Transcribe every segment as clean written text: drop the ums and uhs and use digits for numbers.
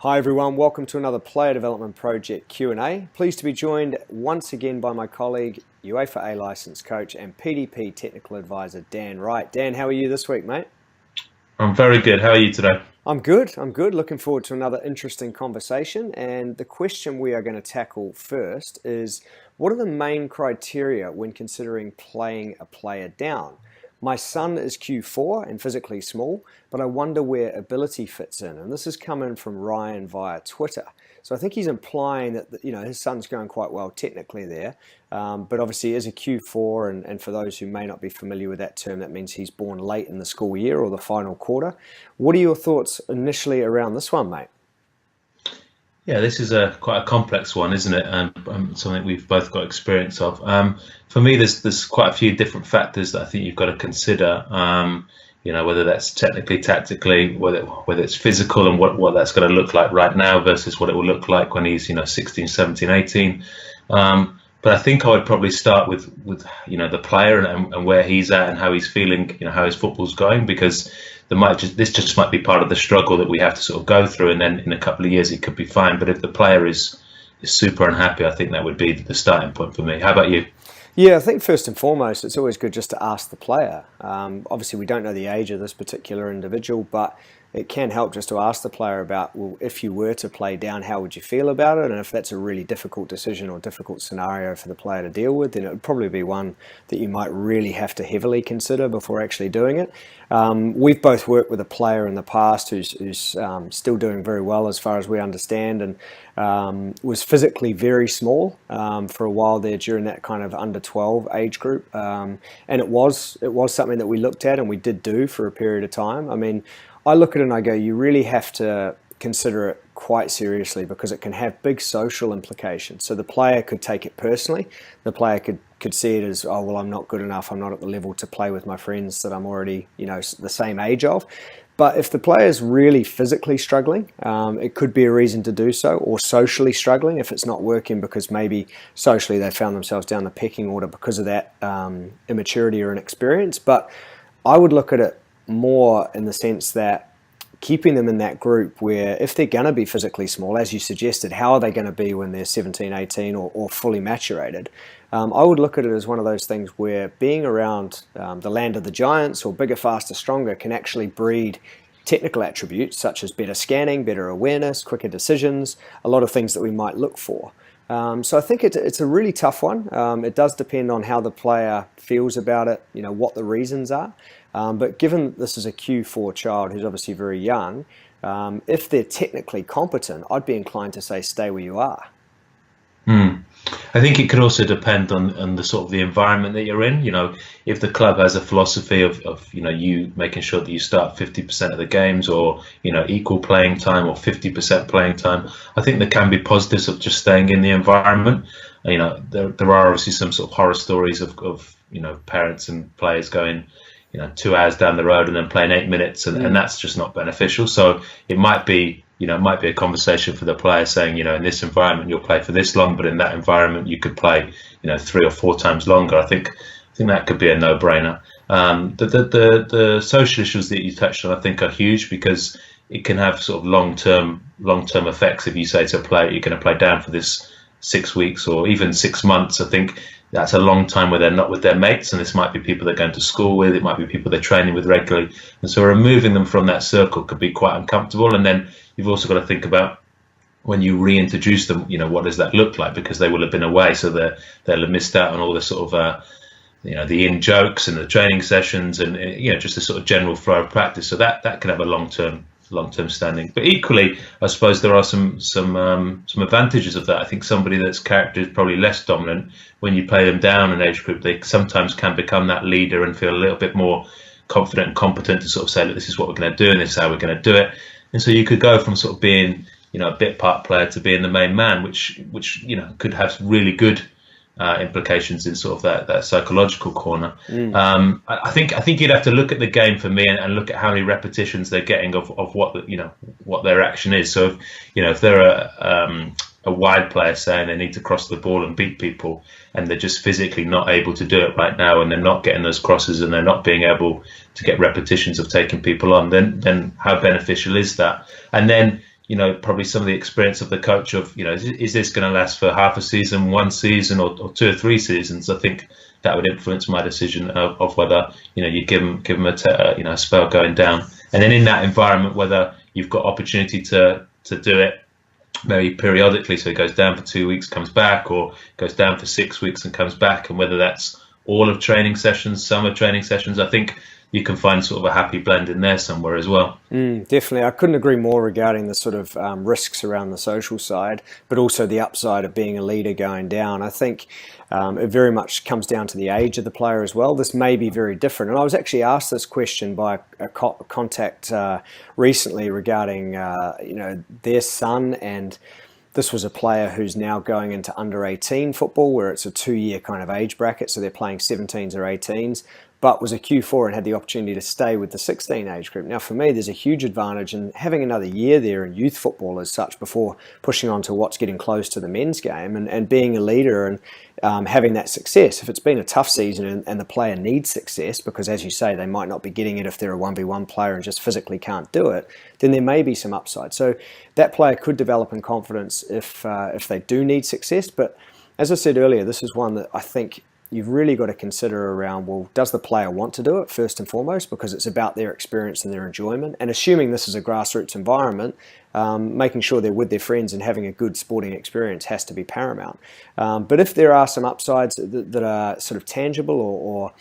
Hi everyone, welcome to another Player Development Project Q&A. Pleased to be joined once again by my colleague, UEFA A licensed coach and PDP technical advisor, Dan Wright. Dan, how are you this week, mate? I'm very good. How are you today? I'm good. Looking forward to another interesting conversation. And the question we are going to tackle first is, what are the main criteria when considering playing a player down? My son is Q4 and physically small, but I wonder where ability fits in. And this is coming from Ryan via Twitter. So I think he's implying that his son's going quite well technically there, but obviously is a Q4, and for those who may not be familiar with that term, that means he's born late in the school year or the final quarter. What are your thoughts initially around this one, mate? Yeah, this is quite a complex one, isn't it? Something we've both got experience of. For me, there's quite a few different factors that I think you've got to consider. Whether that's technically, tactically, whether it's physical and what that's going to look like right now versus what it will look like when he's 16, 17, 18. But I think I would probably start with the player and where he's at and how he's feeling, how his football's going, because this just might be part of the struggle that we have to sort of go through, and then in a couple of years it could be fine. But if the player is super unhappy, I think that would be the starting point for me. How about you? Yeah, I think first and foremost, it's always good just to ask the player. Obviously, we don't know the age of this particular individual, but it can help just to ask the player about, well, if you were to play down, how would you feel about it? And if that's a really difficult decision or difficult scenario for the player to deal with, then it would probably be one that you might really have to heavily consider before actually doing it. We've both worked with a player in the past who's still doing very well as far as we understand, and was physically very small for a while there during that kind of under 12 age group. And it was something that we looked at and we did do for a period of time. I mean, I look at it and I go, you really have to consider it quite seriously because it can have big social implications. So the player could take it personally. The player could see it as, oh, well, I'm not good enough. I'm not at the level to play with my friends that I'm already, the same age of. But if the player is really physically struggling, it could be a reason to do so, or socially struggling if it's not working because maybe socially they found themselves down the pecking order because of that immaturity or inexperience. But I would look at it more in the sense that keeping them in that group where if they're going to be physically small, as you suggested, how are they going to be when they're 17, 18 or fully maturated? I would look at it as one of those things where being around the land of the giants or bigger, faster, stronger can actually breed technical attributes such as better scanning, better awareness, quicker decisions, a lot of things that we might look for. So I think it's a really tough one. It does depend on how the player feels about it, what the reasons are. But given this is a Q4 child who's obviously very young, if they're technically competent, I'd be inclined to say stay where you are. I think it could also depend on the sort of the environment that you're in. If the club has a philosophy of you making sure that you start 50% of the games, or equal playing time or 50% playing time, I think there can be positives of just staying in the environment. There are obviously some sort of horror stories of parents and players going 2 hours down the road and then playing 8 minutes, and that's just not beneficial. So it might be a conversation for the player saying, in this environment you'll play for this long, but in that environment you could play 3 or 4 times longer. I think that could be a no-brainer. The social issues that you touched on, I think, are huge because it can have sort of long-term effects. If you say to a player you're going to play down for this 6 weeks or even 6 months, I think that's a long time where they're not with their mates, and this might be people they're going to school with, it might be people they're training with regularly, and so removing them from that circle could be quite uncomfortable. And then you've also got to think about when you reintroduce them, what does that look like, because they will have been away, so they'll have missed out on all the sort of the in jokes and the training sessions and just the sort of general flow of practice. So that can have a long-term standing. But equally, I suppose there are some advantages of that. I think somebody that's character is probably less dominant, when you play them down an age group, they sometimes can become that leader and feel a little bit more confident and competent to sort of say, look, this is what we're going to do and this is how we're going to do it. And so you could go from sort of being a bit part player to being the main man, which could have really good implications in sort of that psychological corner. I think you'd have to look at the game for me and look at how many repetitions they're getting of what their action is. So if they're a wide player saying they need to cross the ball and beat people, and they're just physically not able to do it right now, and they're not getting those crosses, and they're not being able to get repetitions of taking people on, then how beneficial is that? And then probably some of the experience of the coach of, is this going to last for half a season, 1 season, or 2 or 3 seasons? I think that would influence my decision of whether, you give them a spell going down. And then in that environment, whether you've got opportunity to do it maybe periodically, so it goes down for 2 weeks, comes back, or goes down for 6 weeks and comes back, and whether that's all of training sessions, summer training sessions, I think you can find sort of a happy blend in there somewhere as well. Definitely. I couldn't agree more regarding the sort of risks around the social side, but also the upside of being a leader going down. I think it very much comes down to the age of the player as well. This may be very different. And I was actually asked this question by a contact recently regarding, their son, and this was a player who's now going into under 18 football, where it's a 2-year kind of age bracket, so they're playing 17s or 18s, but was a Q4 and had the opportunity to stay with the 16 age group. Now, for me, there's a huge advantage in having another year there in youth football as such before pushing on to what's getting close to the men's game, and being a leader and having that success. If it's been a tough season and the player needs success, because as you say, they might not be getting it if they're a 1v1 player and just physically can't do it, then there may be some upside. So that player could develop in confidence if they do need success. But as I said earlier, this is one that I think you've really got to consider around, well, does the player want to do it first and foremost, because it's about their experience and their enjoyment, and assuming this is a grassroots environment, making sure they're with their friends and having a good sporting experience has to be paramount. But if there are some upsides that are sort of tangible or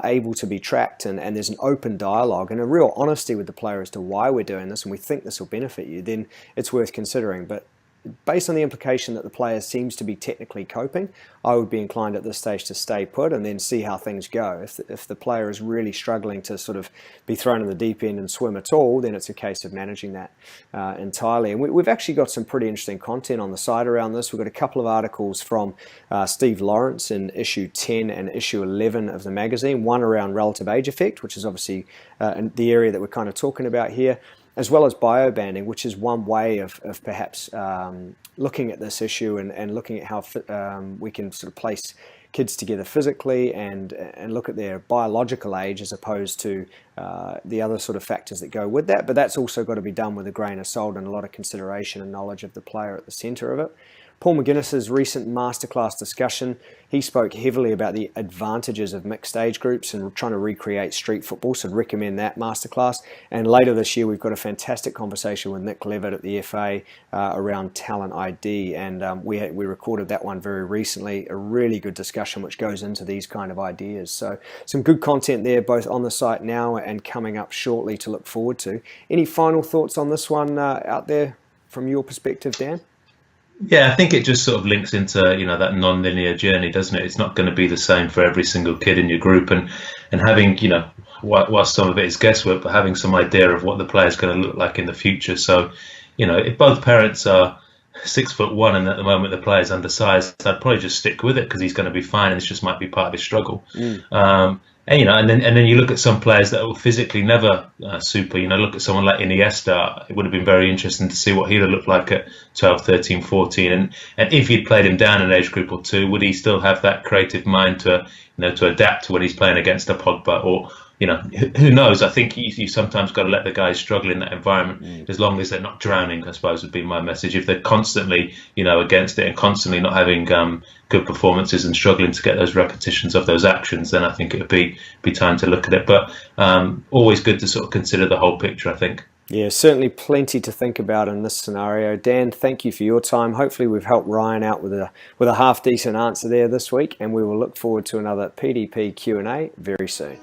able to be tracked, and there's an open dialogue and a real honesty with the player as to why we're doing this and we think this will benefit you, then it's worth considering. But based on the implication that the player seems to be technically coping, I would be inclined at this stage to stay put and then see how things go. If the player is really struggling to sort of be thrown in the deep end and swim at all, then it's a case of managing that entirely. And we've actually got some pretty interesting content on the site around this. We've got a couple of articles from Steve Lawrence in issue 10 and issue 11 of the magazine, one around relative age effect, which is obviously the area that we're kind of talking about here, as well as biobanding, which is one way of perhaps looking at this issue and looking at how we can sort of place kids together physically and look at their biological age as opposed to the other sort of factors that go with that. But that's also got to be done with a grain of salt and a lot of consideration and knowledge of the player at the centre of it. Paul McGuinness's recent masterclass discussion, he spoke heavily about the advantages of mixed age groups and trying to recreate street football, so I'd recommend that masterclass. And later this year, we've got a fantastic conversation with Nick Levitt at the FA around talent ID, and we recorded that one very recently, a really good discussion which goes into these kind of ideas. So some good content there, both on the site now and coming up shortly to look forward to. Any final thoughts on this one out there from your perspective, Dan? Yeah, I think it just sort of links into, that non-linear journey, doesn't it? It's not going to be the same for every single kid in your group, and having, whilst some of it is guesswork, but having some idea of what the player is going to look like in the future. So, if both parents are 6'1" and at the moment the player's undersized, I'd probably just stick with it because he's going to be fine, and this just might be part of his struggle. And then you look at some players that were physically never super. Look at someone like Iniesta. It would have been very interesting to see what he'd have looked like at 12, 13, 14. And if you'd played him down an age group or two, would he still have that creative mind to adapt to when he's playing against a Pogba? Or who knows? I think you sometimes got to let the guys struggle in that environment, as long as they're not drowning, I suppose would be my message. If they're constantly, against it and constantly not having good performances and struggling to get those repetitions of those actions, then I think it would be time to look at it. But always good to sort of consider the whole picture, I think. Yeah, certainly plenty to think about in this scenario. Dan, thank you for your time. Hopefully we've helped Ryan out with a half-decent answer there this week, and we will look forward to another PDP Q&A very soon.